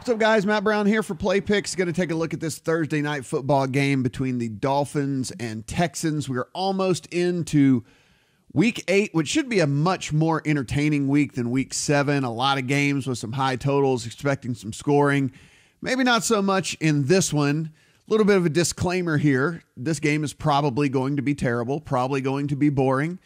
What's up, guys? Matt Brown here for Play Picks. Going to take a look at this Thursday night football game between the Dolphins and Texans. We are almost into Week 8, which should be a much more entertaining week than Week 7. A lot of games with some high totals, expecting some scoring. Maybe not so much in this one. A little bit of a disclaimer here. This game is probably going to be terrible, probably going to be boring.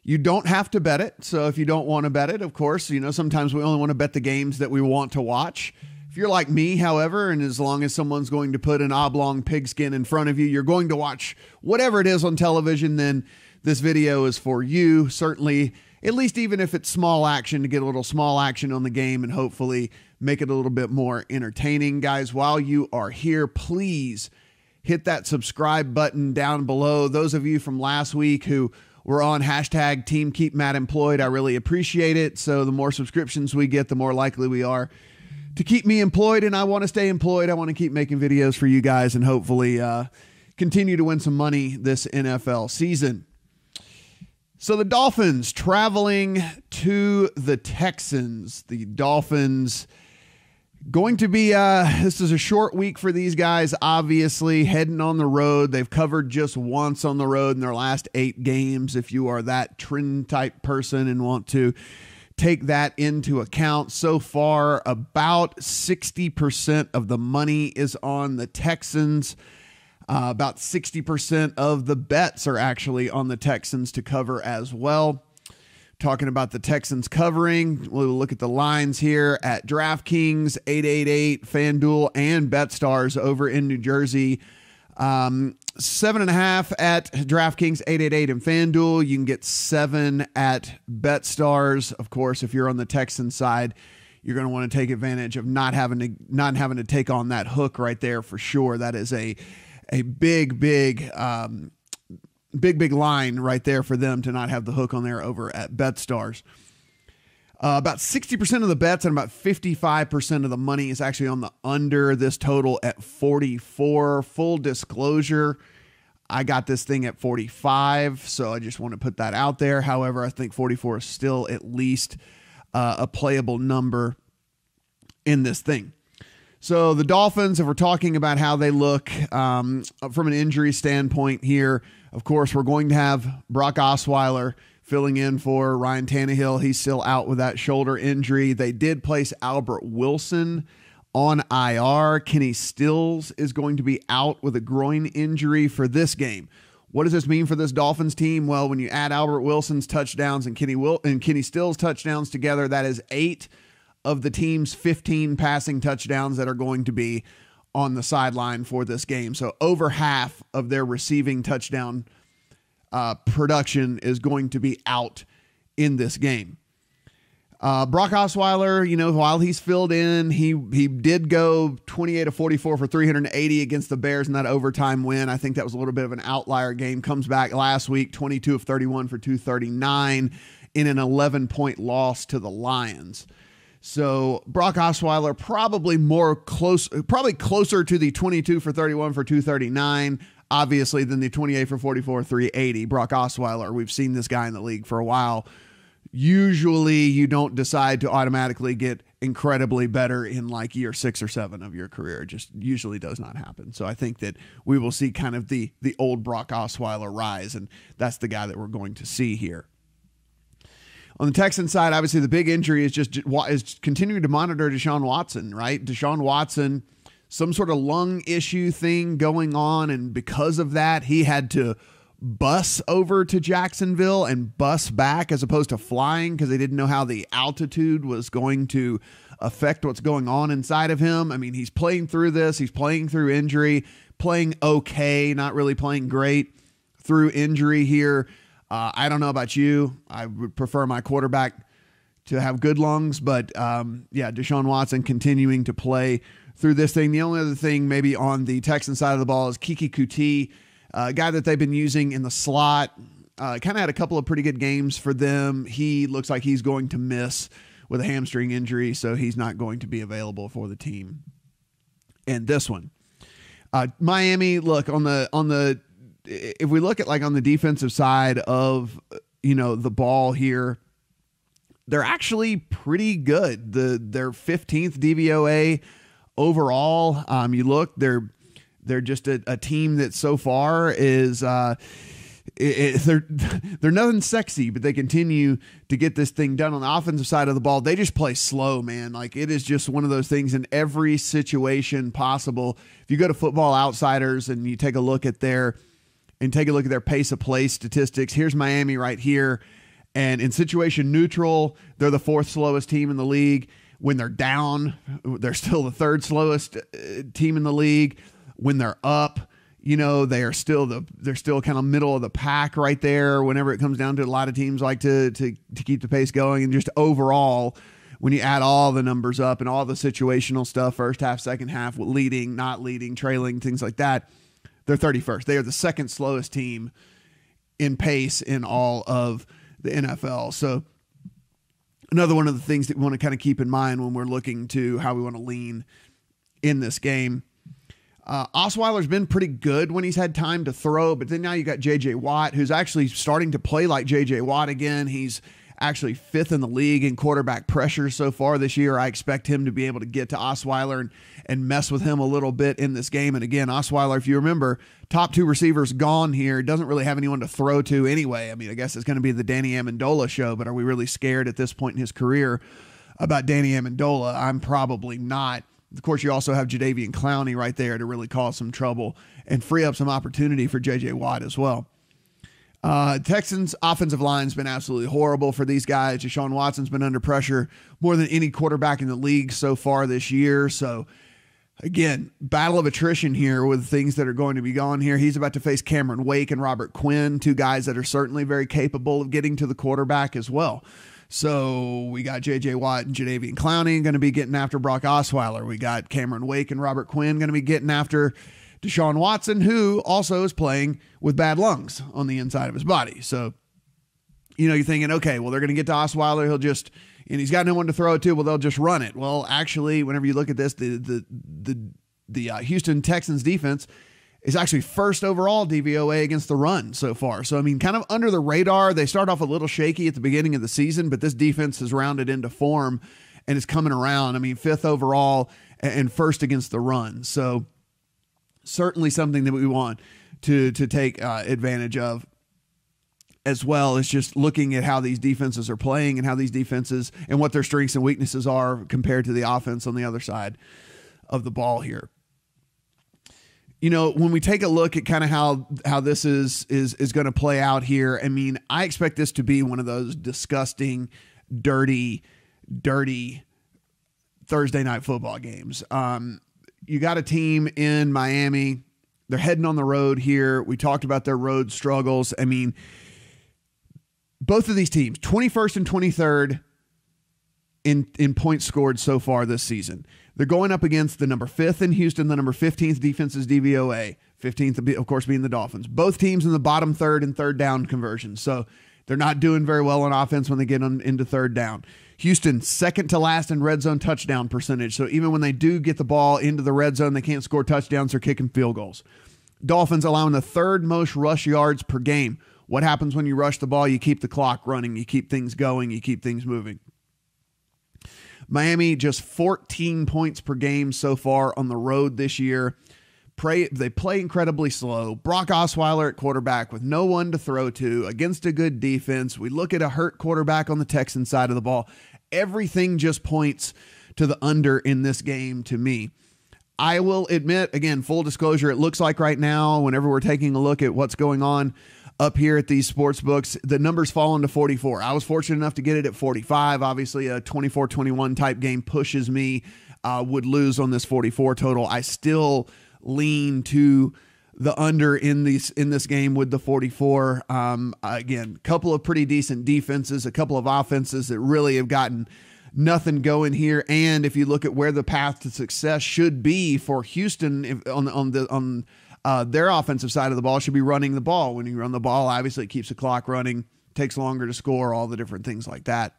You don't have to bet it. So if you don't want to bet it, of course, sometimes we only want to bet the games that we want to watch. If you're like me, however, and as long as someone's going to put an oblong pigskin in front of you, you're going to watch whatever it is on television, then this video is for you. Certainly, at least even if it's small action, to get a little small action on the game and hopefully make it a little bit more entertaining. Guys, while you are here, please hit that subscribe button down below. Those of you from last week who were on hashtag Team Keep Matt Employed, I really appreciate it. So the more subscriptions we get, the more likely we are to keep me employed, and I want to stay employed. I want to keep making videos for you guys and hopefully continue to win some money this NFL season. So the Dolphins traveling to the Texans. The Dolphins going to be, this is a short week for these guys, obviously, heading on the road. They've covered just once on the road in their last 8 games. If you are that trend type person and want to take that into account, so far about 60% of the money is on the Texans. About 60% of the bets are actually on the Texans to cover as well. Talking about the Texans covering, we'll look at the lines here at DraftKings, 888, FanDuel, and BetStars over in New Jersey. 7.5 at DraftKings, 888, and FanDuel. You can get 7 at BetStars. Of course, if you're on the Texans side, you're going to want to take advantage of not having to take on that hook right there for sure. That is a big line right there for them to not have the hook on there over at BetStars. About 60% of the bets and about 55% of the money is actually on the under. This total at 44. Full disclosure, I got this thing at 45, so I just want to put that out there. However, I think 44 is still at least a playable number in this thing. So the Dolphins, if we're talking about how they look from an injury standpoint here, of course, we're going to have Brock Osweiler filling in for Ryan Tannehill. He's still out with that shoulder injury. They did place Albert Wilson on IR. Kenny Stills is going to be out with a groin injury for this game. What does this mean for this Dolphins team? Well, when you add Albert Wilson's touchdowns and Kenny Stills' touchdowns together, that is 8 of the team's 15 passing touchdowns that are going to be on the sideline for this game. So over half of their receiving touchdown production is going to be out in this game. Brock Osweiler, while he's filled in, he did go 28 of 44 for 380 against the Bears in that overtime win. I think that was a little bit of an outlier game. Comes back last week, 22 of 31 for 239 in an 11-point loss to the Lions. So Brock Osweiler probably closer to the 22 for 31 for 239, obviously, than the 28 for 44, 380. Brock Osweiler, we've seen this guy in the league for a while. Usually you don't decide to automatically get incredibly better in like year 6 or 7 of your career. It just usually does not happen. So I think that we will see kind of the old Brock Osweiler rise, and that's the guy that we're going to see here. On the Texans side, obviously the big injury is continuing to monitor Deshaun Watson, right? Deshaun Watson, some sort of lung issue thing going on, and because of that, he had to bus over to Jacksonville and bus back as opposed to flying because they didn't know how the altitude was going to affect what's going on inside of him. I mean, he's playing through this. He's playing through injury, playing okay, not really playing great through injury here. I don't know about you. I would prefer my quarterback to have good lungs, but Deshaun Watson continuing to play through this thing. The only other thing maybe on the Texan side of the ball is Kiki Kuti, a guy that they've been using in the slot. Kind of had a couple of pretty good games for them. He looks like he's going to miss with a hamstring injury, so he's not going to be available for the team in this one. Miami, look, if we look at like on the defensive side of, the ball here, they're actually pretty good. Their 15th DVOA overall, you look, they're just a team that so far is they're nothing sexy, but they continue to get this thing done on the offensive side of the ball. They just play slow, man. Like, it is just one of those things in every situation possible. If you go to Football Outsiders and you take a look at their pace of play statistics, here's Miami right here. And in situation neutral, they're the 4th slowest team in the league. When they're down, they're still the 3rd slowest team in the league. When they're up, they're still kind of middle of the pack right there. Whenever it comes down to, a lot of teams like to keep the pace going. And just overall, when you add all the numbers up and all the situational stuff, first half, second half, leading, not leading, trailing, things like that, they're 31st. They are the 2nd slowest team in pace in all of the NFL. So another one of the things that we want to kind of keep in mind when we're looking to how we want to lean in this game. Osweiler's been pretty good when he's had time to throw, but then now you got J.J. Watt, who's actually starting to play like J.J. Watt again. He's actually 5th in the league in quarterback pressure so far this year. I expect him to be able to get to Osweiler and mess with him a little bit in this game. And again, Osweiler, if you remember, top 2 receivers gone here, doesn't really have anyone to throw to anyway. I mean, I guess it's going to be the Danny Amendola show, but are we really scared at this point in his career about Danny Amendola? I'm probably not. Of course, you also have Jadeveon Clowney right there to really cause some trouble and free up some opportunity for J.J. Watt as well. Texans offensive line's been absolutely horrible for these guys. Deshaun Watson's been under pressure more than any quarterback in the league so far this year. So again, battle of attrition here with things that are going to be gone here. He's about to face Cameron Wake and Robert Quinn, 2 guys that are certainly very capable of getting to the quarterback as well. So we got J.J. Watt and Jadeveon Clowney going to be getting after Brock Osweiler. We got Cameron Wake and Robert Quinn going to be getting after Deshaun Watson, who also is playing with bad lungs on the inside of his body. So, you're thinking, okay, well, they're going to get to Osweiler. And he's got no one to throw it to. Well, they'll just run it. Well, actually, whenever you look at this, the Houston Texans defense is actually 1st overall DVOA against the run so far. So, I mean, kind of under the radar. They start off a little shaky at the beginning of the season, but this defense has rounded into form and is coming around. I mean, 5th overall and 1st against the run. So certainly something that we want to take advantage of, as well as just looking at how these defenses are playing and how these defenses and what their strengths and weaknesses are compared to the offense on the other side of the ball here. When we take a look at kind of how this is going to play out here, I mean, I expect this to be one of those disgusting, dirty Thursday night football games. You got a team in Miami. They're heading on the road here. We talked about their road struggles. I mean, both of these teams, 21st and 23rd in points scored so far this season. They're going up against the number 5th in Houston, the number 15th defense's DVOA, 15th, of course, being the Dolphins. Both teams in the bottom 3rd and 3rd down conversions. So they're not doing very well on offense when they get into 3rd down. Houston, 2nd to last in red zone touchdown percentage. So even when they do get the ball into the red zone, they can't score touchdowns or kicking field goals. Dolphins allowing the 3rd most rush yards per game. What happens when you rush the ball? You keep the clock running. You keep things going. You keep things moving. Miami, just 14 points per game so far on the road this year. They play incredibly slow. Brock Osweiler at quarterback with no one to throw to against a good defense. We look at a hurt quarterback on the Texans side of the ball. Everything just points to the under in this game to me. I will admit, again, full disclosure, it looks like right now, whenever we're taking a look at what's going on up here at these sports books, the numbers fall into 44. I was fortunate enough to get it at 45. Obviously, a 24-21 type game pushes me, would lose on this 44 total. I still lean to the under in this game with the 44. Again, a couple of pretty decent defenses, a couple of offenses that really have gotten nothing going here. And if you look at where the path to success should be for Houston on their offensive side of the ball, should be running the ball. When you run the ball, obviously it keeps the clock running, takes longer to score, all the different things like that.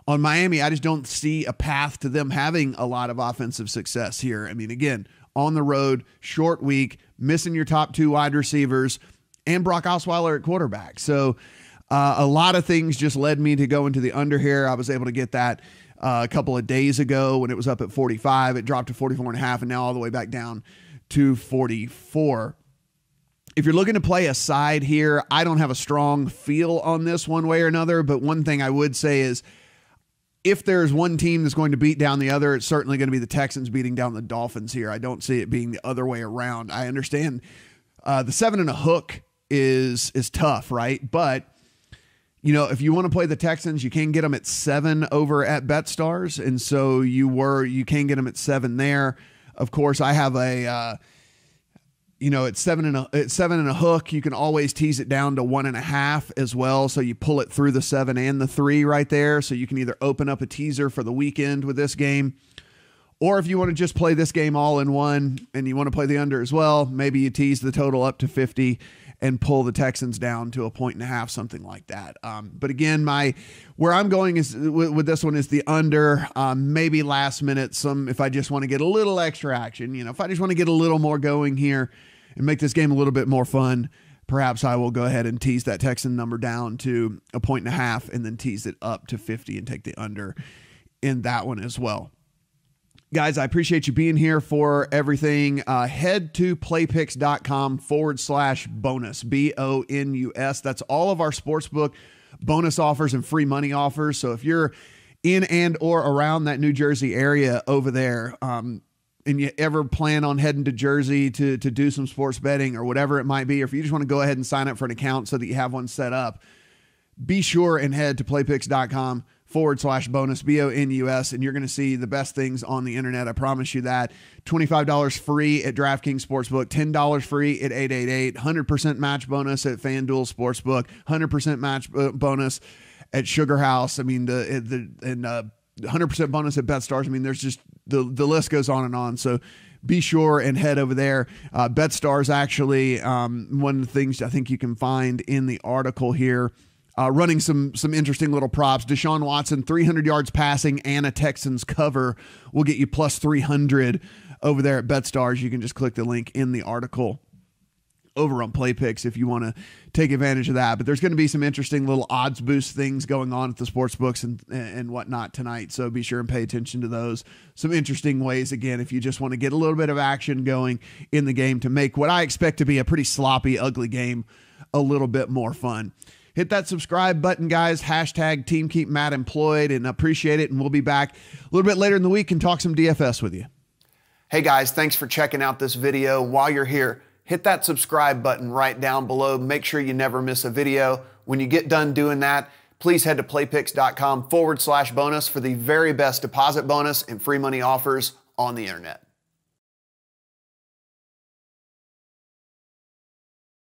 On Miami, I just don't see a path to them having a lot of offensive success here. I mean, again, on the road, short week, missing your top 2 wide receivers, and Brock Osweiler at quarterback. So A lot of things just led me to go into the under here. I was able to get that a couple of days ago when it was up at 45. It dropped to 44.5 and now all the way back down to 44. If you're looking to play a side here, I don't have a strong feel on this one way or another, but one thing I would say is if there's one team that's going to beat down the other, it's certainly going to be the Texans beating down the Dolphins here. I don't see it being the other way around. I understand the 7 and a hook is tough, right? But you know, if you want to play the Texans, you can get them at 7 over at BetStars, and so you can get them at 7 there. Of course, I have a at 7 and a hook. You can always tease it down to 1.5 as well. So you pull it through the 7 and the 3 right there. So you can either open up a teaser for the weekend with this game, or if you want to just play this game all in one and you want to play the under as well, maybe you tease the total up to 50 and pull the Texans down to 1.5, something like that. But again, where I'm going is with this one is the under. Maybe last minute, if I just want to get a little extra action, if I just want to get a little more going here and make this game a little bit more fun, perhaps I will go ahead and tease that Texan number down to 1.5 and then tease it up to 50 and take the under in that one as well. Guys, I appreciate you being here for everything. Head to playpicks.com/bonus, bonus. That's all of our sportsbook bonus offers and free money offers. So if you're in and or around that New Jersey area over there, and you ever plan on heading to Jersey to do some sports betting or whatever it might be, or if you just want to go ahead and sign up for an account so that you have one set up, be sure and head to playpicks.com/bonus, bonus, and you're going to see the best things on the internet. I promise you that. $25 free at DraftKings Sportsbook, $10 free at 888, 100% match bonus at FanDuel Sportsbook, 100% match bonus at Sugar House. I mean, 100% bonus at BetStars. I mean, there's just the list goes on and on. So be sure and head over there. BetStars actually, one of the things I think you can find in the article here, running some interesting little props. Deshaun Watson, 300 yards passing and a Texans cover will get you plus 300 over there at BetStars. You can just click the link in the article over on PlayPicks if you want to take advantage of that. But there's going to be some interesting little odds boost things going on at the sports books and whatnot tonight. So be sure and pay attention to those. Some interesting ways, again, if you just want to get a little bit of action going in the game to make what I expect to be a pretty sloppy, ugly game a little bit more fun. Hit that subscribe button, guys. Hashtag Team Keep Matt Employed, and appreciate it. And we'll be back a little bit later in the week and talk some DFS with you. Hey, guys, thanks for checking out this video. While you're here, hit that subscribe button right down below. Make sure you never miss a video. When you get done doing that, please head to playpicks.com/bonus for the very best deposit bonus and free money offers on the internet.